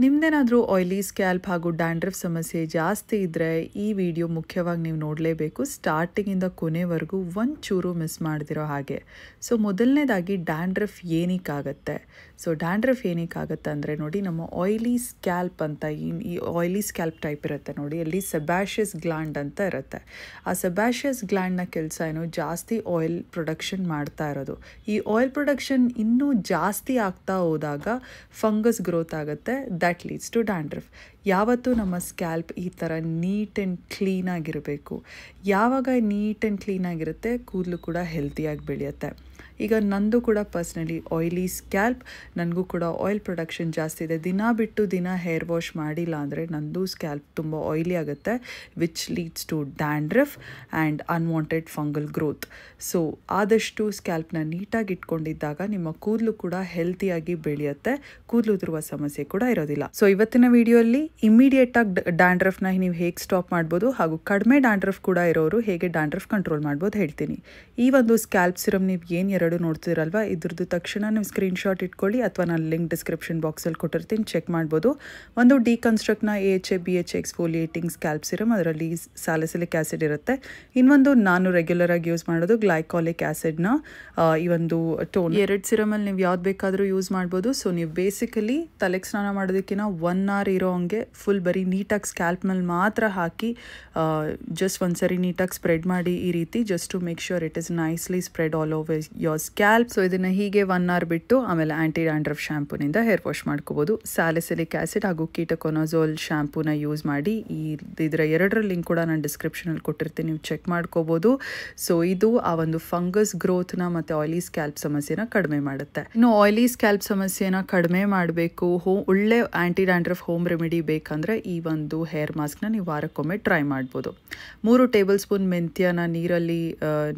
ನಿಮ್ದೇನಾದರೂ ಆಯ್ಲಿ scalp ಹಾಗೂ dandruff ಸಮಸ್ಯೆ ಜಾಸ್ತಿ ಇದ್ದರೆ ಈ ವಿಡಿಯೋ ಮುಖ್ಯವಾಗಿ ನೀವು ನೋಡಲೇಬೇಕು. ಸ್ಟಾರ್ಟಿಂಗಿಂದ ಕೊನೆವರೆಗೂ ಒಂಚೂರು ಮಿಸ್ ಮಾಡ್ದಿರೋ ಹಾಗೆ. ಸೊ ಮೊದಲನೇದಾಗಿ ಡ್ಯಾಂಡ್ರಫ್ ಏನಕ್ಕಾಗತ್ತೆ? ಸೊ ಡ್ಯಾಂಡ್ರಫ್ ಏನಕ್ಕಾಗತ್ತೆ ಅಂದರೆ ನೋಡಿ, ನಮ್ಮ ಆಯ್ಲಿ ಸ್ಕ್ಯಾಲ್ಪ್ ಅಂತ ಈ ಆಯ್ಲಿ ಸ್ಕ್ಯಾಲ್ಪ್ ಟೈಪ್ ಇರುತ್ತೆ ನೋಡಿ, ಅಲ್ಲಿ ಸೆಬಾಷಿಯಸ್ ಗ್ಲ್ಯಾಂಡ್ ಅಂತ ಇರುತ್ತೆ. ಆ ಸೆಬಾಷಿಯಸ್ ಗ್ಲ್ಯಾಂಡ್ನ ಕೆಲಸ ಏನು, ಜಾಸ್ತಿ ಆಯಿಲ್ ಪ್ರೊಡಕ್ಷನ್ ಮಾಡ್ತಾ ಇರೋದು. ಈ ಆಯಿಲ್ ಪ್ರೊಡಕ್ಷನ್ ಇನ್ನೂ ಜಾಸ್ತಿ ಆಗ್ತಾ ಹೋದಾಗ ಫಂಗಸ್ ಗ್ರೋತ್ ಆಗುತ್ತೆ. That leads to dandruff. ಯಾವತ್ತೂ ನಮ್ಮ ಸ್ಕ್ಯಾಲ್ಪ್ ಈ ಥರ ನೀಟ್ ಆ್ಯಂಡ್ ಕ್ಲೀನಾಗಿರಬೇಕು. ಯಾವಾಗ ನೀಟ್ ಆ್ಯಂಡ್ ಕ್ಲೀನಾಗಿರುತ್ತೆ, ಕೂದಲು ಕೂಡ ಹೆಲ್ತಿಯಾಗಿ ಬೆಳೆಯುತ್ತೆ. ಈಗ ನಂದು ಕೂಡ ಪರ್ಸ್ನಲಿ ಆಯ್ಲಿ ಸ್ಕ್ಯಾಲ್ಪ್, ನನಗೂ ಕೂಡ ಆಯಿಲ್ ಪ್ರೊಡಕ್ಷನ್ ಜಾಸ್ತಿ ಇದೆ. ದಿನ ಬಿಟ್ಟು ದಿನ ಹೇರ್ ವಾಶ್ ಮಾಡಿಲ್ಲ ಅಂದರೆ ನಂದು ಸ್ಕ್ಯಾಲ್ಪ್ ತುಂಬ ಆಯ್ಲಿ ಆಗುತ್ತೆ, which leads to dandruff and unwanted fungal growth. So ಆದಷ್ಟು ಸ್ಕ್ಯಾಲ್ಪ್ನ ನೀಟಾಗಿ ಇಟ್ಕೊಂಡಿದ್ದಾಗ ನಿಮ್ಮ ಕೂದಲು ಕೂಡ ಹೆಲ್ತಿಯಾಗಿ ಬೆಳೆಯುತ್ತೆ, ಕೂದಲು ಉದುರುವ ಸಮಸ್ಯೆ ಕೂಡ ಇರೋದಿಲ್ಲ. ಸೊ ಇವತ್ತಿನ ವಿಡಿಯೋಲ್ಲಿ ಇಮಿಡಿಯೇಟಾಗಿ ಡ್ಯಾಂಡ್ರಫ್ನ ನೀವು ಹೇಗೆ ಸ್ಟಾಪ್ ಮಾಡ್ಬೋದು ಹಾಗೂ ಕಡಿಮೆ ಡ್ಯಾಂಡ್ರಫ್ ಕೂಡ ಇರೋರು ಹೇಗೆ ಡ್ಯಾಂಡ್ರಫ್ ಕಂಟ್ರೋಲ್ ಮಾಡ್ಬೋದು ಹೇಳ್ತೀನಿ. ಈ ಒಂದು ಸ್ಕ್ಯಾಲ್ಪ್ ಸಿರಮ್ ನೀವು ಏನು ಎರಡು ನೋಡ್ತಿರಲ್ವ, ಇದ್ರದ್ದು ತಕ್ಷಣ ನೀವು ಸ್ಕ್ರೀನ್ಶಾಟ್ ಇಟ್ಕೊಳ್ಳಿ, ಅಥವಾ ನಾನು ಲಿಂಕ್ ಡಿಸ್ಕ್ರಿಪ್ಷನ್ ಬಾಕ್ಸಲ್ಲಿ ಕೊಟ್ಟಿರ್ತೀನಿ, ಚೆಕ್ ಮಾಡ್ಬೋದು. ಒಂದು ಡಿಕನ್ಸ್ಟ್ರಕ್ಟ್ನ AHA BHA exfoliating scalp serum, ಅದರಲ್ಲಿ ಸ್ಯಾಲಿಸಿಲಿಕ್ ಆ್ಯಸಿಡ್ ಇರುತ್ತೆ. ಇನ್ನೊಂದು ನಾನು ರೆಗ್ಯುಲರ್ ಆಗಿ ಯೂಸ್ ಮಾಡೋದು ಗ್ಲೈಕಾಲಿಕ್ ಆ್ಯಸಿಡ್ನ ಈ ಒಂದು ಟೋನ್. ಎರಡು ಸಿರಮಲ್ಲಿ ನೀವು ಯಾವ್ದು ಬೇಕಾದರೂ ಯೂಸ್ ಮಾಡ್ಬೋದು. ಸೊ ನೀವು ಬೇಸಿಕಲಿ ತಲೆಗೆ ಸ್ನಾನ ಮಾಡೋದಕ್ಕಿಂತ 1 hour ಇರೋ ಹಂಗೆ ಫುಲ್ ಬರೀ ನೀಟಾಗಿ ಸ್ಕ್ಯಾಲ್ಪ್ ಮೇಲೆ ಮಾತ್ರ ಹಾಕಿ ಜಸ್ಟ್ ಒಂದ್ಸರಿ ನೀಟಾಗಿ ಸ್ಪ್ರೆಡ್ ಮಾಡಿ ಈ ರೀತಿ, just to make sure it is nicely spread all over your scalp. So ಇದನ್ನು ಹೀಗೆ 1 hour ಬಿಟ್ಟು ಆಮೇಲೆ ಆ್ಯಂಟಿ ಡ್ಯಾಂಡ್ರಫ್ ಶ್ಯಾಂಪೂನಿಂದ ಹೇರ್ ವಾಶ್ ಮಾಡ್ಕೋಬೋದು. ಸ್ಯಾಲಿಸಿಲಿಕ್ ಆ್ಯಸಿಡ್ ಹಾಗೂ ಕೀಟಕೊನಜೋಲ್ ಶ್ಯಾಂಪೂನ ಯೂಸ್ ಮಾಡಿ, ಇದರ ಎರಡರ ಲಿಂಕ್ ಕೂಡ ನಾನು ಡಿಸ್ಕ್ರಿಪ್ಷನಲ್ಲಿ ಕೊಟ್ಟಿರ್ತೀನಿ, ನೀವು ಚೆಕ್ ಮಾಡ್ಕೋಬೋದು. ಸೊ ಇದು ಆ ಒಂದು ಫಂಗಸ್ ಗ್ರೋತ್ನ ಮತ್ತು ಆಯ್ಲಿ ಸ್ಕ್ಯಾಲ್ಪ್ ಸಮಸ್ಯೆನ ಕಡಿಮೆ ಮಾಡುತ್ತೆ. ಇನ್ನು ಆಯ್ಲಿ ಸ್ಕ್ಯಾಲ್ಪ್ ಸಮಸ್ಯೆನ ಕಡಿಮೆ ಮಾಡಬೇಕು, ಒಳ್ಳೆ ಆ್ಯಂಟಿ ಡ್ಯಾಂಡ್ರಫ್ ಹೋಮ್ ರೆಮಿಡಿ ಬೇಕಂದರೆ ಈ ಒಂದು ಹೇರ್ ಮಾಸ್ಕ್ನ ನೀವು ವಾರಕ್ಕೊಮ್ಮೆ ಟ್ರೈ ಮಾಡ್ಬೋದು. 3 ಟೇಬಲ್ ಸ್ಪೂನ್ ಮೆಂತ್ಯನ ನೀರಲ್ಲಿ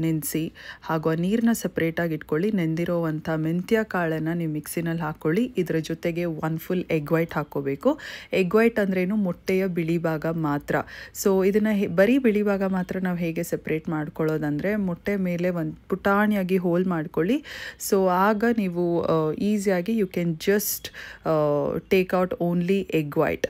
ನೆನೆಸಿ ಹಾಗೂ ಆ ನೀರನ್ನ ಸಪ್ರೇಟಾಗಿ ಇಟ್ಕೊಳ್ಳಿ. ನೆಂದಿರೋವಂಥ ಮೆಂತ್ಯ ಕಾಳನ್ನು ನೀವು ಮಿಕ್ಸಿನಲ್ಲಿ ಹಾಕ್ಕೊಳ್ಳಿ. ಇದರ ಜೊತೆಗೆ 1 full ಎಗ್ ವೈಟ್ ಹಾಕ್ಕೋಬೇಕು. ಎಗ್ ವೈಟ್ ಅಂದ್ರೇನು, ಮೊಟ್ಟೆಯ ಬಿಳಿ ಭಾಗ ಮಾತ್ರ. ಸೊ ಇದನ್ನು ಬರೀ ಬಿಳಿ ಭಾಗ ಮಾತ್ರ ನಾವು ಹೇಗೆ ಸಪ್ರೇಟ್ ಮಾಡ್ಕೊಳ್ಳೋದಂದರೆ, ಮೊಟ್ಟೆ ಮೇಲೆ ಒಂದು ಪುಟಾಣಿಯಾಗಿ ಹೋಲ್ ಮಾಡ್ಕೊಳ್ಳಿ. ಸೊ ಆಗ ನೀವು ಈಸಿಯಾಗಿ you can just take out only egg white.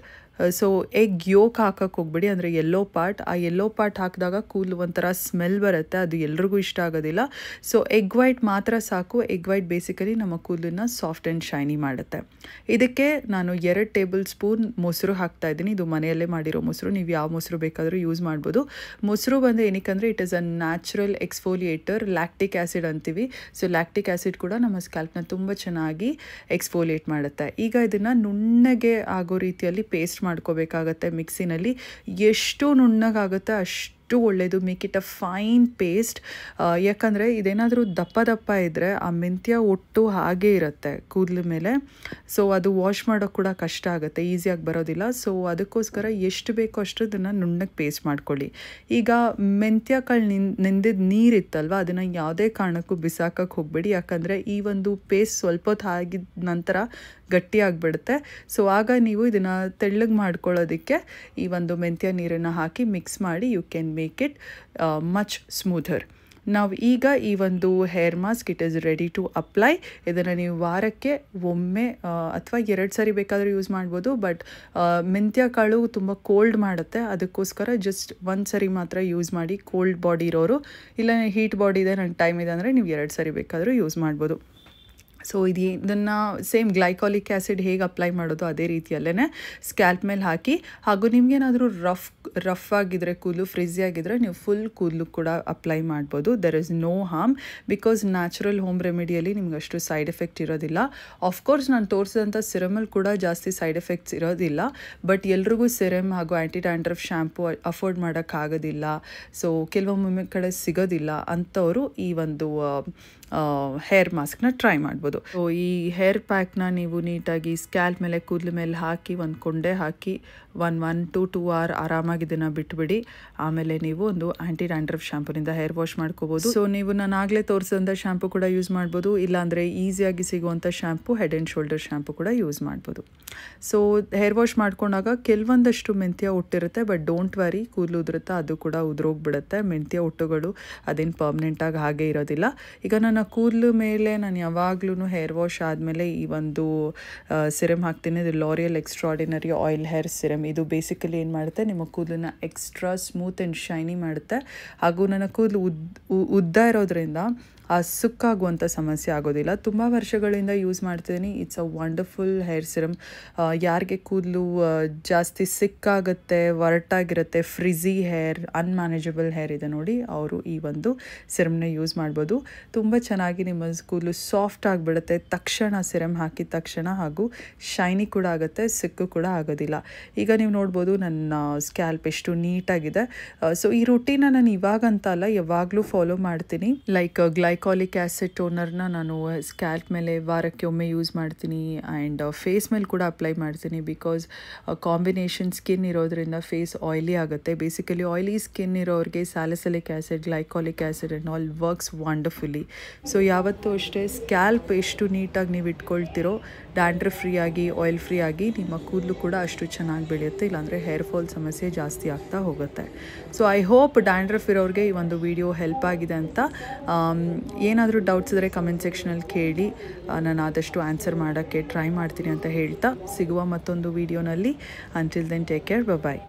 So egg yolk ಹಾಕಕ್ಕೆ ಹೋಗ್ಬಿಡಿ, ಅಂದರೆ ಯೆಲ್ಲೋ ಪಾರ್ಟ್. ಆ ಯೆಲ್ಲೋ ಪಾರ್ಟ್ ಹಾಕಿದಾಗ ಕೂದಲು ಒಂಥರ ಸ್ಮೆಲ್ ಬರುತ್ತೆ, ಅದು ಎಲ್ರಿಗೂ ಇಷ್ಟ ಆಗೋದಿಲ್ಲ. ಸೊ ಎಗ್ ವೈಟ್ ಮಾತ್ರ ಸಾಕು. ಎಗ್ ವೈಟ್ ಬೇಸಿಕಲಿ ನಮ್ಮ ಕೂದಲನ್ನ ಸಾಫ್ಟ್ ಆ್ಯಂಡ್ ಶೈನಿ ಮಾಡುತ್ತೆ. ಇದಕ್ಕೆ ನಾನು 2 ಟೇಬಲ್ ಸ್ಪೂನ್ ಮೊಸರು ಹಾಕ್ತಾ ಇದ್ದೀನಿ. ಇದು ಮನೆಯಲ್ಲೇ ಮಾಡಿರೋ ಮೊಸರು, ನೀವು ಯಾವ ಮೊಸರು ಬೇಕಾದರೂ ಯೂಸ್ ಮಾಡ್ಬೋದು. ಮೊಸರು ಬಂದು ಏನಕ್ಕಂದರೆ it is a natural exfoliator, lactic acid ಅಂತೀವಿ. ಸೊ ಲ್ಯಾಕ್ಟಿಕ್ ಆ್ಯಸಿಡ್ ಕೂಡ ನಮ್ಮ ಸ್ಕ್ಯಾಲ್ಪ್ನ ತುಂಬ ಚೆನ್ನಾಗಿ ಎಕ್ಸ್ಫೋಲಿಯೇಟ್ ಮಾಡುತ್ತೆ. ಈಗ ಇದನ್ನು ನುಣ್ಣಗೆ ಆಗೋ ರೀತಿಯಲ್ಲಿ ಪೇಸ್ಟ್ ಮಾಡ್ಕೋಬೇಕಾಗತ್ತೆ ಮಿಕ್ಸಿನಲ್ಲಿ. ಎಷ್ಟು ನುಣ್ಣಗಾಗುತ್ತೆ ಅಷ್ಟು ಒಳ್ಳೆಯದು. Make it a fine paste. ಯಾಕಂದರೆ ಇದೇನಾದರೂ ದಪ್ಪ ಇದ್ದರೆ ಆ ಮೆಂತ್ಯ ಒಟ್ಟು ಹಾಗೇ ಇರುತ್ತೆ ಕೂದಲ ಮೇಲೆ. ಸೊ ಅದು ವಾಶ್ ಮಾಡೋಕ್ಕೆ ಕೂಡ ಕಷ್ಟ ಆಗುತ್ತೆ, ಈಸಿಯಾಗಿ ಬರೋದಿಲ್ಲ. ಸೊ ಅದಕ್ಕೋಸ್ಕರ ಎಷ್ಟು ಬೇಕೋ ಅಷ್ಟು ಇದನ್ನು ನುಣ್ಣಗೆ ಪೇಸ್ಟ್ ಮಾಡ್ಕೊಳ್ಳಿ. ಈಗ ಮೆಂತ್ಯ ಕಾಳು ನೆಂದಿದ್ದ ನೀರಿತ್ತಲ್ವ, ಅದನ್ನು ಯಾವುದೇ ಕಾರಣಕ್ಕೂ ಬಿಸಾಕಕ್ಕೆ ಹೋಗಬೇಡಿ. ಯಾಕಂದರೆ ಈ ಒಂದು ಪೇಸ್ಟ್ ಸ್ವಲ್ಪ ಹೊತ್ತು ಆಗಿದ ನಂತರ ಗಟ್ಟಿಯಾಗಿಬಿಡುತ್ತೆ. ಸೊ ಆಗ ನೀವು ಇದನ್ನು ತೆಳ್ಳಗೆ ಮಾಡ್ಕೊಳ್ಳೋದಕ್ಕೆ ಈ ಒಂದು ಮೆಂತ್ಯ ನೀರನ್ನು ಹಾಕಿ ಮಿಕ್ಸ್ ಮಾಡಿ you can make it much smoother. ನಾವು ಈಗ ಈ ಒಂದು hair mask it is ready to apply. ಇದನ್ನು ನೀವು ವಾರಕ್ಕೆ ಒಮ್ಮೆ ಅಥವಾ 2 ಸರಿ ಬೇಕಾದರೂ ಯೂಸ್ ಮಾಡ್ಬೋದು. ಬಟ್ ಮೆಂತ್ಯ ಕಾಳು ತುಂಬ ಕೋಲ್ಡ್ ಮಾಡುತ್ತೆ, ಅದಕ್ಕೋಸ್ಕರ ಜಸ್ಟ್ 1 ಸರಿ ಮಾತ್ರ ಯೂಸ್ ಮಾಡಿ. ಕೋಲ್ಡ್ ಬಾಡಿ ಇರೋರು, ಇಲ್ಲ ಹೀಟ್ ಬಾಡಿ ಇದೆ, ನನಗೆ ಟೈಮ್ ಇದೆ ಅಂದರೆ ನೀವು 2 ಸರಿ ಬೇಕಾದರೂ ಯೂಸ್ ಮಾಡ್ಬೋದು. ಸೊ ಇದನ್ನು ಸೇಮ್ ಗ್ಲೈಕಾಲಿಕ್ ಆ್ಯಸಿಡ್ ಹೇಗೆ ಅಪ್ಲೈ ಮಾಡೋದು ಅದೇ ರೀತಿಯಲ್ಲೇ ಸ್ಕ್ಯಾಲ್ಪ್ ಮೇಲೆ ಹಾಕಿ. ಹಾಗೂ ನಿಮಗೇನಾದರೂ ರಫ್ ಆಗಿದ್ರೆ, ಕೂದಲು ಫ್ರಿಝಿ ಆಗಿದ್ರೆ, ನೀವು ಫುಲ್ ಕೂದಲು ಕೂಡ ಅಪ್ಲೈ ಮಾಡ್ಬೋದು. There is no harm, because natural home ರೆಮಿಡಿಯಲ್ಲಿ ನಿಮ್ಗೆ ಅಷ್ಟು ಸೈಡ್ ಎಫೆಕ್ಟ್ ಇರೋದಿಲ್ಲ. ಆಫ್ಕೋರ್ಸ್ ನಾನು ತೋರಿಸಿದಂಥ ಸಿರಮಲ್ಲಿ ಕೂಡ ಜಾಸ್ತಿ ಸೈಡ್ ಎಫೆಕ್ಟ್ಸ್ ಇರೋದಿಲ್ಲ. ಬಟ್ ಎಲ್ರಿಗೂ ಸಿರಮ್ ಹಾಗೂ ಆ್ಯಂಟಿ ಡ್ಯಾಂಡ್ರಫ್ ಶ್ಯಾಂಪು ಅಫೋರ್ಡ್ ಮಾಡೋಕ್ಕಾಗೋದಿಲ್ಲ, ಸೊ ಕೆಲವೊಮ್ಮೆ ಕಡೆ ಸಿಗೋದಿಲ್ಲ ಅಂಥವರು ಈ ಒಂದು ಹೇರ್ ಮಾಸ್ಕ್ನ ಟ್ರೈ ಮಾಡ್ಬೋದು. ಸೊ ಈ ಹೇರ್ ಪ್ಯಾಕ್ನ ನೀವು ನೀಟಾಗಿ ಸ್ಕ್ಯಾಲ್ಪ್ ಮೇಲೆ, ಕೂದಲು ಮೇಲೆ ಹಾಕಿ ಒಂದು ಕೊಂಡೆ ಹಾಕಿ 1 to 2 hour ಆರಾಮಾಗಿ ಇದನ್ನು ಬಿಟ್ಬಿಡಿ. ಆಮೇಲೆ ನೀವು ಒಂದು ಆ್ಯಂಟಿ ಡ್ಯಾಂಡ್ರಫ್ ಶ್ಯಾಂಪೂನಿಂದ ಹೇರ್ ವಾಶ್ ಮಾಡ್ಕೋಬೋದು. ಸೊ ನೀವು ನಾನು ಆಗಲೇ ತೋರಿಸಿದಂಥ ಶ್ಯಾಂಪು ಕೂಡ ಯೂಸ್ ಮಾಡ್ಬೋದು, ಇಲ್ಲಾಂದರೆ ಈಸಿಯಾಗಿ ಸಿಗುವಂಥ shampoo head and shoulder shampoo ಕೂಡ ಯೂಸ್ ಮಾಡ್ಬೋದು. ಸೊ ಹೇರ್ ವಾಶ್ ಮಾಡ್ಕೊಂಡಾಗ ಕೆಲವೊಂದಷ್ಟು ಮೆಂತ್ಯ ಒಟ್ಟಿರುತ್ತೆ, ಬಟ್ ಡೋಂಟ್ ವರಿ, ಕೂದಲು ಉದುರುತ್ತೆ, ಅದು ಕೂಡ ಉದುರೋಗ್ಬಿಡುತ್ತೆ. ಮೆಂತ್ಯ ಒಟ್ಟುಗಳು ಅದೇನು ಪರ್ಮನೆಂಟಾಗಿ ಹಾಗೆ ಇರೋದಿಲ್ಲ. ಈಗ ನಾನು ನನ್ನ ಕೂದಲು ಮೇಲೆ ನಾನು ಯಾವಾಗ್ಲೂ ಹೇರ್ ವಾಶ್ ಆದಮೇಲೆ ಈ ಒಂದು ಸಿರಮ್ ಹಾಕ್ತೀನಿ. ಇದು L'Oreal extraordinary oil hair serum. ಇದು ಬೇಸಿಕಲಿ ಏನು ಮಾಡುತ್ತೆ, ನಿಮ್ಮ ಕೂದಲನ್ನ ಎಕ್ಸ್ಟ್ರಾ ಸ್ಮೂತ್ ಆ್ಯಂಡ್ ಶೈನಿ ಮಾಡುತ್ತೆ. ಹಾಗೂ ನನ್ನ ಕೂದಲು ಉದ್ದ ಇರೋದ್ರಿಂದ ಆ ಸುಕ್ಕಾಗುವಂಥ ಸಮಸ್ಯೆ ಆಗೋದಿಲ್ಲ. ತುಂಬ ವರ್ಷಗಳಿಂದ ಯೂಸ್ ಮಾಡ್ತಿದ್ದೀನಿ. It's a wonderful hair serum. ಯಾರಿಗೆ ಕೂದಲು ಜಾಸ್ತಿ ಸಿಕ್ಕಾಗುತ್ತೆ, ಒರಟಾಗಿರುತ್ತೆ, ಫ್ರಿಝಿ ಹೇರ್, ಅನ್ಮ್ಯಾನೇಜಬಲ್ ಹೇರ್ ಇದೆ ನೋಡಿ, ಅವರು ಈ ಒಂದು ಸಿರಮ್ನ ಯೂಸ್ ಮಾಡ್ಬೋದು. ತುಂಬ ಚೆನ್ನಾಗಿ ನಿಮ್ಮ ಕೂದಲು ಸಾಫ್ಟ್ ಆಗಿಬಿಡುತ್ತೆ ತಕ್ಷಣ, ಸಿರಮ್ ಹಾಕಿದ ತಕ್ಷಣ. ಹಾಗೂ ಶೈನಿ ಕೂಡ ಆಗುತ್ತೆ, ಸಿಕ್ಕು ಕೂಡ ಆಗೋದಿಲ್ಲ. ಈಗ ನೀವು ನೋಡ್ಬೋದು ನನ್ನ ಸ್ಕ್ಯಾಲ್ಪ್ ಎಷ್ಟು ನೀಟಾಗಿದೆ. ಸೊ ಈ ರೂಟೀನ ನಾನು ಇವಾಗಂತ ಅಲ್ಲ, ಯಾವಾಗಲೂ ಫಾಲೋ ಮಾಡ್ತೀನಿ. ಲೈಕ್ ಗ್ಲೈಕಾಲಿಕ್ ಆ್ಯಸಿಡ್ ಟೋನರ್ನ ನಾನು ಸ್ಕ್ಯಾಲ್ಪ್ ಮೇಲೆ ವಾರಕ್ಕೆ ಒಮ್ಮೆ ಯೂಸ್ ಮಾಡ್ತೀನಿ. ಆ್ಯಂಡ್ ಫೇಸ್ ಮೇಲೆ ಕೂಡ ಅಪ್ಲೈ ಮಾಡ್ತೀನಿ. ಬಿಕಾಸ್ ಕಾಂಬಿನೇಷನ್ ಸ್ಕಿನ್ ಇರೋದ್ರಿಂದ ಫೇಸ್ ಆಯ್ಲಿ ಆಗುತ್ತೆ. ಬೇಸಿಕಲಿ ಆಯ್ಲಿ ಸ್ಕಿನ್ ಇರೋರಿಗೆ salicylic acid, glycolic acid and all works wonderfully. So ಯಾವತ್ತೂ ಅಷ್ಟೇ ಸ್ಕ್ಯಾಲ್ಪ್ ಎಷ್ಟು ನೀಟಾಗಿ ನೀವು ಇಟ್ಕೊಳ್ತಿರೋ, ಡ್ಯಾಂಡ್ರಫ್ ಫ್ರೀ ಆಗಿ, ಆಯಿಲ್ ಫ್ರೀ ಆಗಿ, ನಿಮ್ಮ ಕೂದಲು ಕೂಡ ಅಷ್ಟು ಚೆನ್ನಾಗಿ ಬೆಳೆಯುತ್ತೆ. ಇಲ್ಲಾಂದರೆ ಹೇರ್ ಫಾಲ್ ಸಮಸ್ಯೆ ಜಾಸ್ತಿ ಆಗ್ತಾ ಹೋಗುತ್ತೆ. ಸೊ ಐ ಹೋಪ್ ಡ್ಯಾಂಡ್ರಫ್ ಇರೋರಿಗೆ ಈ ಒಂದು ವಿಡಿಯೋ ಹೆಲ್ಪ್ ಆಗಿದೆ ಅಂತ. ಏನಾದರೂ ಡೌಟ್ಸ್ ಇದ್ದರೆ ಕಮೆಂಟ್ ಸೆಕ್ಷನಲ್ಲಿ ಕೇಳಿ, ನಾನು ಆದಷ್ಟು ಆನ್ಸರ್ ಮಾಡೋಕ್ಕೆ ಟ್ರೈ ಮಾಡ್ತೀನಿ ಅಂತ ಹೇಳ್ತಾ, ಸಿಗುವ ಮತ್ತೊಂದು ವಿಡಿಯೋನಲ್ಲಿ. ಅಂಟಿಲ್ ದೆನ್ ಟೇಕ್ ಕೇರ್, ಬಾಯ್.